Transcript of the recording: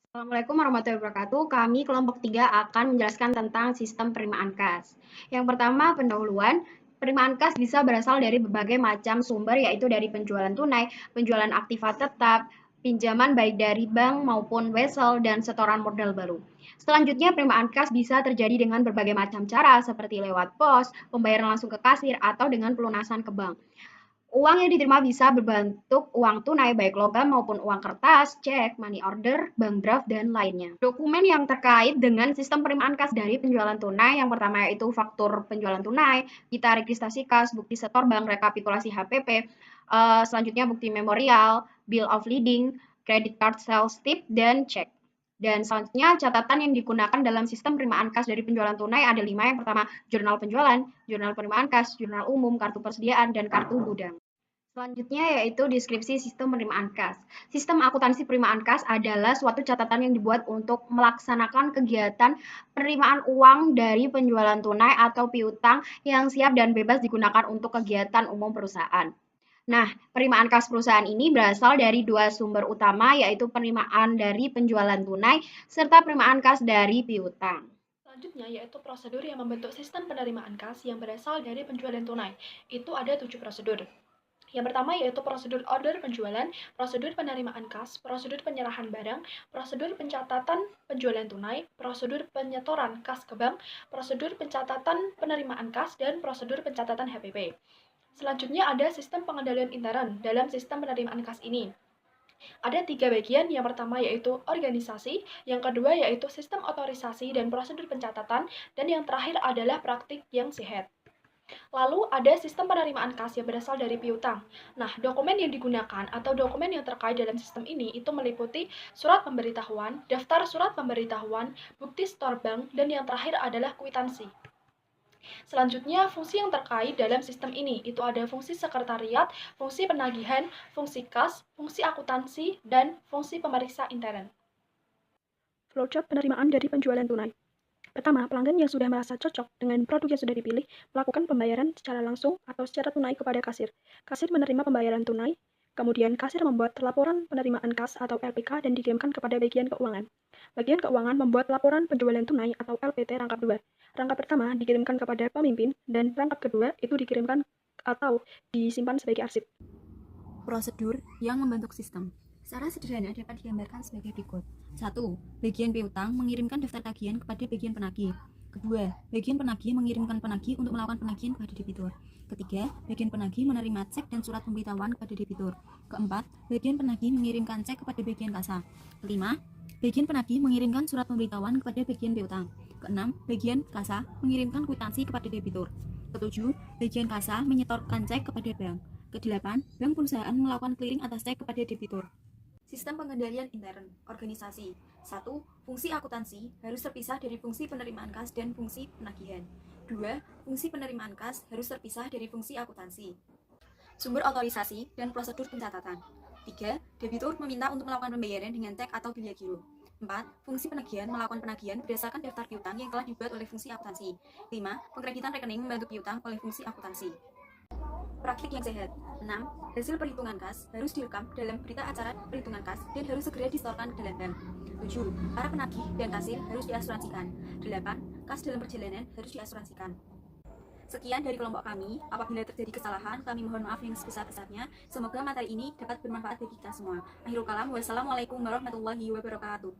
Assalamualaikum warahmatullahi wabarakatuh. Kami kelompok 3 akan menjelaskan tentang sistem penerimaan kas. Yang pertama, pendahuluan. Penerimaan kas bisa berasal dari berbagai macam sumber, yaitu dari penjualan tunai, penjualan aktiva tetap, pinjaman baik dari bank maupun wesel, dan setoran modal baru. Selanjutnya, penerimaan kas bisa terjadi dengan berbagai macam cara, seperti lewat pos, pembayaran langsung ke kasir, atau dengan pelunasan ke bank. Uang yang diterima bisa berbentuk uang tunai baik logam maupun uang kertas, cek, money order, bank draft, dan lainnya. Dokumen yang terkait dengan sistem penerimaan kas dari penjualan tunai yang pertama yaitu faktur penjualan tunai, kita registrasi kas, bukti setor bank, rekapitulasi HPP, selanjutnya bukti memorial, bill of lading, credit card sales tip, dan cek. Dan selanjutnya catatan yang digunakan dalam sistem penerimaan kas dari penjualan tunai ada 5. Yang pertama, jurnal penjualan, jurnal penerimaan kas, jurnal umum, kartu persediaan, dan kartu gudang. Selanjutnya yaitu deskripsi sistem penerimaan kas. Sistem akuntansi penerimaan kas adalah suatu catatan yang dibuat untuk melaksanakan kegiatan penerimaan uang dari penjualan tunai atau piutang yang siap dan bebas digunakan untuk kegiatan umum perusahaan. Nah, penerimaan kas perusahaan ini berasal dari dua sumber utama, yaitu penerimaan dari penjualan tunai serta penerimaan kas dari piutang. Selanjutnya yaitu prosedur yang membentuk sistem penerimaan kas yang berasal dari penjualan tunai. Itu ada 7 prosedur. Yang pertama yaitu prosedur order penjualan, prosedur penerimaan kas, prosedur penyerahan barang, prosedur pencatatan penjualan tunai, prosedur penyetoran kas ke bank, prosedur pencatatan penerimaan kas, dan prosedur pencatatan HPP. Selanjutnya ada sistem pengendalian intern dalam sistem penerimaan kas ini. Ada 3 bagian, yang pertama yaitu organisasi, yang kedua yaitu sistem otorisasi dan prosedur pencatatan, dan yang terakhir adalah praktik yang sehat. Lalu ada sistem penerimaan kas yang berasal dari piutang. Nah, dokumen yang digunakan atau dokumen yang terkait dalam sistem ini itu meliputi surat pemberitahuan, daftar surat pemberitahuan, bukti setor bank, dan yang terakhir adalah kwitansi. Selanjutnya, fungsi yang terkait dalam sistem ini itu ada fungsi sekretariat, fungsi penagihan, fungsi kas, fungsi akuntansi, dan fungsi pemeriksa intern. Flowchart penerimaan dari penjualan tunai. Pertama, pelanggan yang sudah merasa cocok dengan produk yang sudah dipilih melakukan pembayaran secara langsung atau secara tunai kepada kasir. Kasir menerima pembayaran tunai, kemudian kasir membuat laporan penerimaan kas atau LPK dan dikirimkan kepada bagian keuangan. Bagian keuangan membuat laporan penjualan tunai atau LPT rangkap 2. Rangkap pertama dikirimkan kepada pemimpin dan rangkap kedua itu dikirimkan atau disimpan sebagai arsip. Prosedur yang membentuk sistem. Secara sederhana dapat digambarkan sebagai berikut. 1. Bagian piutang mengirimkan daftar tagihan kepada bagian penagih. Kedua, bagian penagih mengirimkan penagih untuk melakukan penagihan kepada debitur. Ketiga, bagian penagih menerima cek dan surat pemberitahuan kepada debitur. Keempat, bagian penagih mengirimkan cek kepada bagian kasa. Kelima, bagian penagih mengirimkan surat pemberitahuan kepada bagian piutang. Keenam, bagian kasa mengirimkan kwitansi kepada debitur. Ketujuh, bagian kasa menyetorkan cek kepada bank. Kedelapan, bank perusahaan melakukan clearing atas cek kepada debitur. Sistem pengendalian intern, organisasi. 1. Fungsi akuntansi harus terpisah dari fungsi penerimaan kas dan fungsi penagihan. 2. Fungsi penerimaan kas harus terpisah dari fungsi akuntansi. Sumber otorisasi dan prosedur pencatatan. 3. Debitur meminta untuk melakukan pembayaran dengan cek atau biaya giro. 4. Fungsi penagihan melakukan penagihan berdasarkan daftar piutang yang telah dibuat oleh fungsi akuntansi. 5. Pengkreditan rekening membantu piutang oleh fungsi akuntansi. Praktik yang sehat. 6. Hasil perhitungan kas harus direkam dalam berita acara perhitungan kas dan harus segera disetorkan ke dalam bank. 7. Para penagih dan kasir harus diasuransikan. 8. Kas dalam perjalanan harus diasuransikan. Sekian dari kelompok kami. Apabila terjadi kesalahan, kami mohon maaf yang sebesar-besarnya. Semoga materi ini dapat bermanfaat bagi kita semua. Akhirul kalam, wassalamualaikum warahmatullahi wabarakatuh.